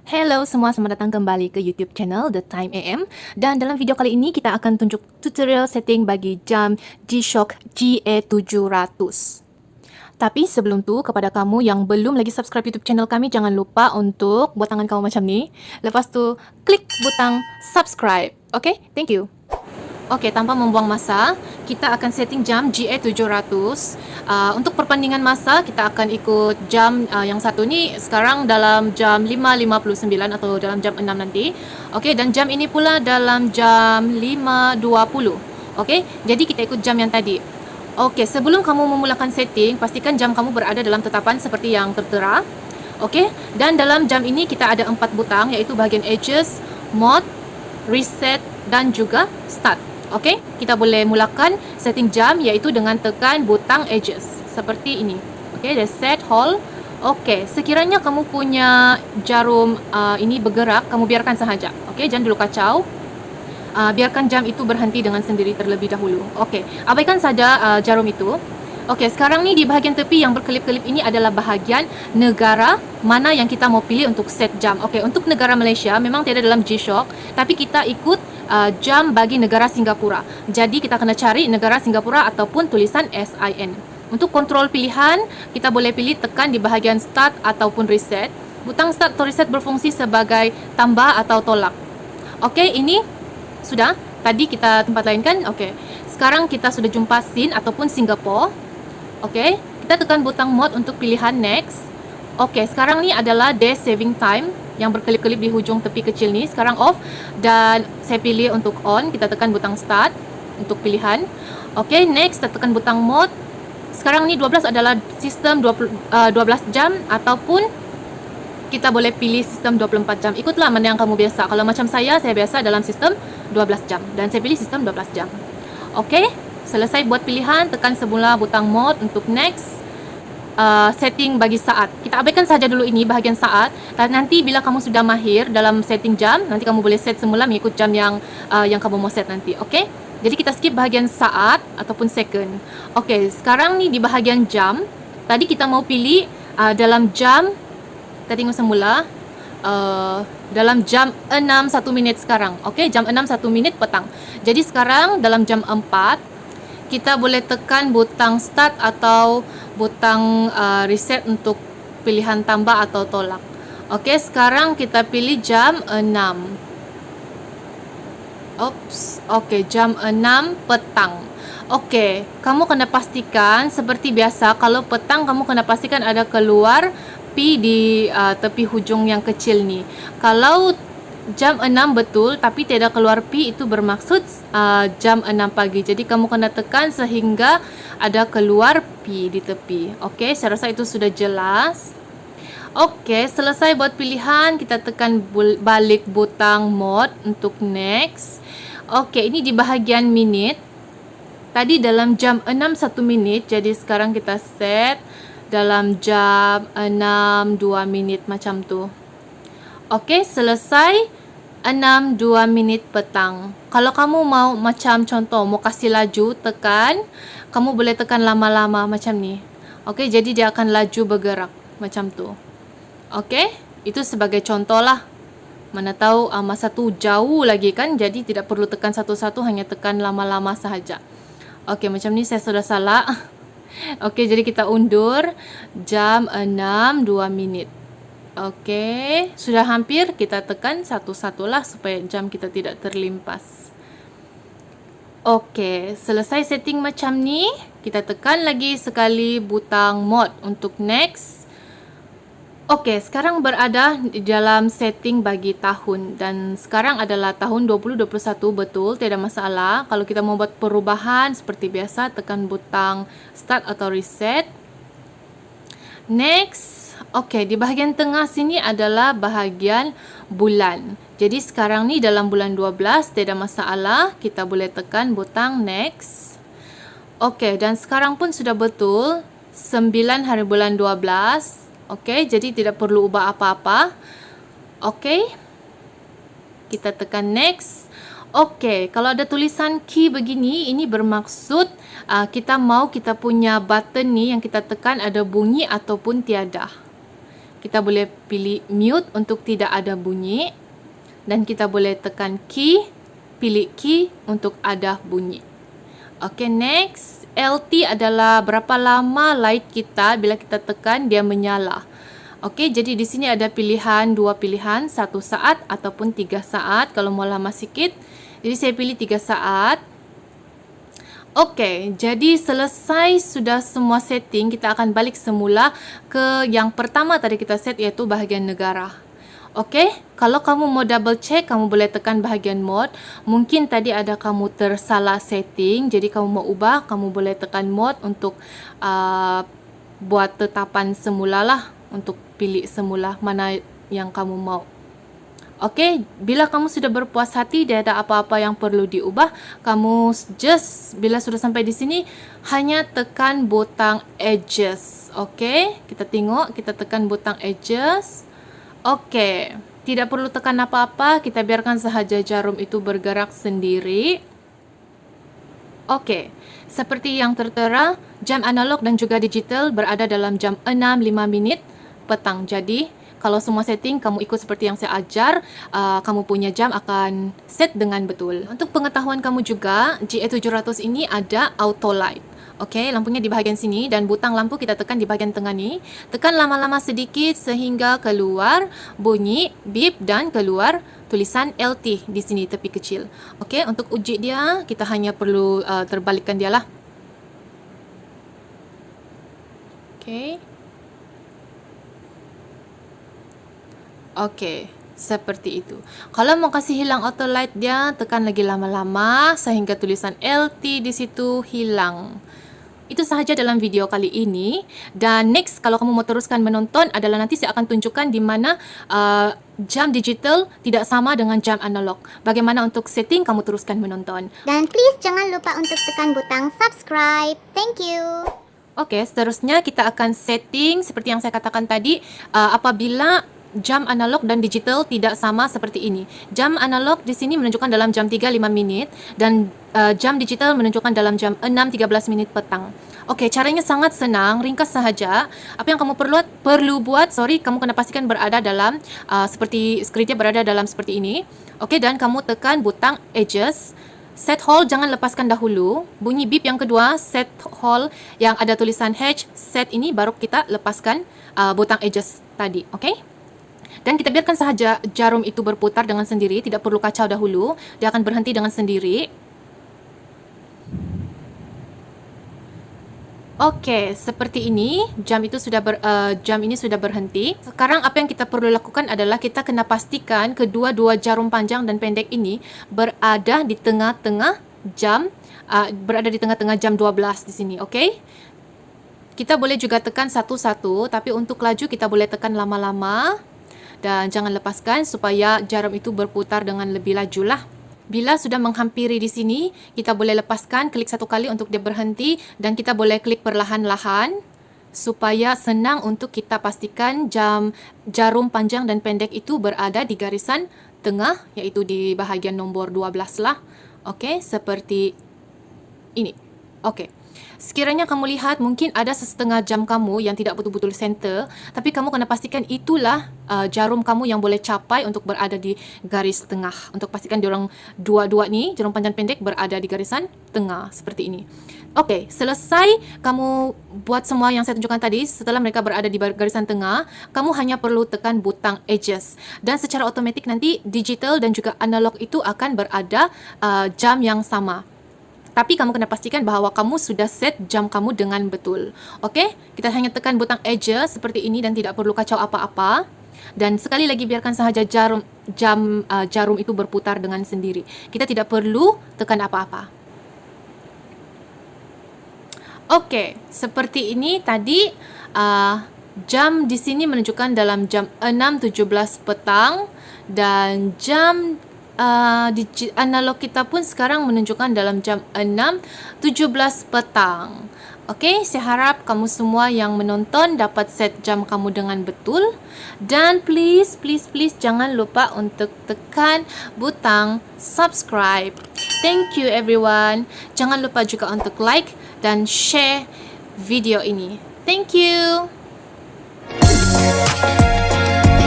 Hello semua, selamat datang kembali ke YouTube channel The Time AM. Dan dalam video kali ini kita akan tunjuk tutorial setting bagi jam G-Shock GA700. Tapi sebelum tu, kepada kamu yang belum lagi subscribe YouTube channel kami, jangan lupa untuk buat tangan kamu macam ni. Lepas tu, klik butang subscribe. Okay, thank you. Okey, tanpa membuang masa, kita akan setting jam GA700. Untuk perbandingan masa, kita akan ikut jam yang satu ni sekarang dalam jam 5.59 atau dalam jam 6 nanti. Okey, dan jam ini pula dalam jam 5.20. Okey, jadi kita ikut jam yang tadi. Okey, sebelum kamu memulakan setting, pastikan jam kamu berada dalam tetapan seperti yang tertera. Okey, dan dalam jam ini kita ada 4 butang, iaitu bahagian edges, mode, reset dan juga start. Okey, kita boleh mulakan setting jam iaitu dengan tekan butang edges seperti ini. Okey, dah set hold. Okey, sekiranya kamu punya jarum ini bergerak, kamu biarkan sahaja. Okey, jangan dulu kacau. Biarkan jam itu berhenti dengan sendiri terlebih dahulu. Okey, abaikan saja jarum itu. Okey, sekarang ni di bahagian tepi yang berkelip-kelip ini adalah bahagian negara mana yang kita mau pilih untuk set jam. Okey, untuk negara Malaysia memang tiada dalam G-Shock, tapi kita ikut jam bagi negara Singapura. Jadi kita kena cari negara Singapura ataupun tulisan SIN. Untuk kontrol pilihan, kita boleh pilih tekan di bahagian start ataupun reset. Butang start atau reset berfungsi sebagai tambah atau tolak. Okey, ini sudah. Tadi kita tempat lain kan? Okey. Sekarang kita sudah jumpa SIN ataupun Singapore. Okey, kita tekan butang mode untuk pilihan next. Okey, sekarang ni adalah day saving time yang berkelip-kelip di hujung tepi kecil ni. Sekarang off dan saya pilih untuk on. Kita tekan butang start untuk pilihan. Okey, next kita tekan butang mode. Sekarang ni 12 adalah sistem 12 jam ataupun kita boleh pilih sistem 24 jam. Ikutlah mana yang kamu biasa. Kalau macam saya biasa dalam sistem 12 jam dan saya pilih sistem 12 jam. Okey, selesai buat pilihan, tekan semula butang mode untuk next. Setting bagi saat. Kita abaikan saja dulu ini bahagian saat. Dan nanti bila kamu sudah mahir dalam setting jam, nanti kamu boleh set semula mengikut jam yang kamu mau set nanti. Okey? Jadi kita skip bahagian saat ataupun second. Okey, sekarang ni di bahagian jam. Tadi kita mau pilih dalam jam, kita tengok semula dalam jam 6 1 minit sekarang. Okey, jam 6 1 minit petang. Jadi sekarang dalam jam 4 kita boleh tekan butang start atau butang reset untuk pilihan tambah atau tolak. Okey, sekarang kita pilih jam 6. Okey, jam 6 petang. Okey, kamu kena pastikan seperti biasa, kalau petang kamu kena pastikan ada keluar P di tepi hujung yang kecil ni. Kalau jam 6 betul tapi tiada keluar P, itu bermaksud jam 6 pagi. Jadi kamu kena tekan sehingga ada keluar P di tepi. Okey, saya rasa itu sudah jelas. Okey, selesai buat pilihan, kita tekan balik butang mode untuk next. Okey, ini di bahagian minit. Tadi dalam jam 6 1 minit, jadi sekarang kita set dalam jam 6 2 minit macam tu. Okey, selesai 6 2 minit petang. Kalau kamu mau macam contoh mau kasih laju, tekan, kamu boleh tekan lama-lama macam ni. Okey, jadi dia akan laju bergerak macam tu. Okey, itu sebagai contoh lah. Mana tahu masa tu jauh lagi kan, jadi tidak perlu tekan satu-satu, hanya tekan lama-lama sahaja. Okey, macam ni saya sudah salah. Okey, jadi kita undur jam 6 2 minit. Okey, sudah hampir, kita tekan satu-satulah supaya jam kita tidak terlimpas. Okey, selesai setting macam ni, kita tekan lagi sekali butang mode untuk next. Okey, sekarang berada di dalam setting bagi tahun dan sekarang adalah tahun 2021 betul, tiada masalah. Kalau kita mau buat perubahan seperti biasa, tekan butang start atau reset. Next. Okey, di bahagian tengah sini adalah bahagian bulan. Jadi sekarang ni dalam bulan 12, tiada masalah. Kita boleh tekan butang next. Okey, dan sekarang pun sudah betul 9 hari bulan 12. Okey, jadi tidak perlu ubah apa-apa. Okey. Kita tekan next. Okey, kalau ada tulisan key begini, ini bermaksud kita mau kita punya button ni yang kita tekan ada bunyi ataupun tiada. kita boleh pilih mute untuk tidak ada bunyi. Dan kita boleh tekan key, pilih key untuk ada bunyi. Oke, next. LT adalah berapa lama light kita bila kita tekan dia menyala. Oke, jadi di sini ada pilihan, dua pilihan, 1 saat ataupun 3 saat kalau mau lama sikit. Jadi saya pilih 3 saat. Oke, jadi selesai sudah semua setting, kita akan balik semula ke yang pertama tadi kita set, iaitu bahagian negara. Oke, kalau kamu mau double check, kamu boleh tekan bahagian mode. Mungkin tadi ada kamu tersalah setting, jadi kamu mau ubah, kamu boleh tekan mode untuk buat tetapan semula lah, untuk pilih semula mana yang kamu mau. Oke, bila kamu sudah berpuas hati, tidak ada apa-apa yang perlu diubah, kamu just bila sudah sampai di sini hanya tekan butang edges. Oke, kita tengok, kita tekan butang edges. Oke, tidak perlu tekan apa-apa, kita biarkan sahaja jarum itu bergerak sendiri. Oke, seperti yang tertera, jam analog dan juga digital berada dalam jam 6.05 petang. Jadi, kalau semua setting kamu ikut seperti yang saya ajar, kamu punya jam akan set dengan betul. Untuk pengetahuan kamu juga, GA700 ini ada auto light. Oke, lampunya di bahagian sini dan butang lampu kita tekan di bahagian tengah ni. Tekan lama-lama sedikit sehingga keluar bunyi beep dan keluar tulisan LT di sini tepi kecil. Oke, untuk uji dia kita hanya perlu terbalikkan dia lah. Oke. Oke, seperti itu. Kalau mau kasih hilang auto light dia, tekan lagi lama-lama sehingga tulisan LT di situ hilang. Itu sahaja dalam video kali ini. Dan next, kalau kamu mau teruskan menonton adalah nanti saya akan tunjukkan di mana jam digital tidak sama dengan jam analog. Bagaimana untuk setting, kamu teruskan menonton. Dan please jangan lupa untuk tekan butang subscribe. Thank you. Oke, seterusnya kita akan setting seperti yang saya katakan tadi. Apabila jam analog dan digital tidak sama seperti ini. Jam analog di sini menunjukkan dalam jam 3.05 dan jam digital menunjukkan dalam jam 6.13 petang. Oke, caranya sangat senang, ringkas sahaja. Apa yang kamu perlu buat, kamu kena pastikan berada dalam seperti skrinnya berada dalam seperti ini. Oke, dan kamu tekan butang edges. Set hold jangan lepaskan dahulu. Bunyi beep yang kedua, set hold yang ada tulisan H, set ini baru kita lepaskan butang edges tadi. Oke? Dan kita biarkan sahaja jarum itu berputar dengan sendiri, tidak perlu kacau dahulu. Dia akan berhenti dengan sendiri. Oke, seperti ini jam ini sudah berhenti. Sekarang apa yang kita perlu lakukan adalah kita kena pastikan kedua-dua jarum panjang dan pendek ini berada di tengah-tengah jam 12 di sini, oke? Kita boleh juga tekan satu-satu, tapi untuk laju kita boleh tekan lama-lama. Dan jangan lepaskan supaya jarum itu berputar dengan lebih laju lah. Bila sudah menghampiri di sini, kita boleh lepaskan, klik satu kali untuk dia berhenti dan kita boleh klik perlahan-lahan supaya senang untuk kita pastikan jarum panjang dan pendek itu berada di garisan tengah, iaitu di bahagian nombor 12 lah. Oke, seperti ini. Oke. Sekiranya kamu lihat mungkin ada setengah jam kamu yang tidak betul-betul center, tapi kamu kena pastikan itulah jarum kamu yang boleh capai untuk berada di garis tengah. Untuk pastikan diorang dua-dua ni, jarum panjang pendek berada di garisan tengah seperti ini. Oke, selesai kamu buat semua yang saya tunjukkan tadi. Setelah mereka berada di garisan tengah, kamu hanya perlu tekan butang edges. Dan secara otomatik nanti digital dan juga analog itu akan berada jam yang sama. Tapi kamu kena pastikan bahawa kamu sudah set jam kamu dengan betul. Okey, kita hanya tekan butang edges seperti ini dan tidak perlu kacau apa-apa. Dan sekali lagi biarkan sahaja jarum itu berputar dengan sendiri. Kita tidak perlu tekan apa-apa. Okey, seperti ini tadi jam di sini menunjukkan dalam jam 6.17 petang dan jam analog kita pun sekarang menunjukkan dalam jam 6.17 petang. Okey, saya harap kamu semua yang menonton dapat set jam kamu dengan betul. Dan please jangan lupa untuk tekan butang subscribe. Thank you everyone. Jangan lupa juga untuk like dan share video ini. Thank you.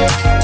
Bye.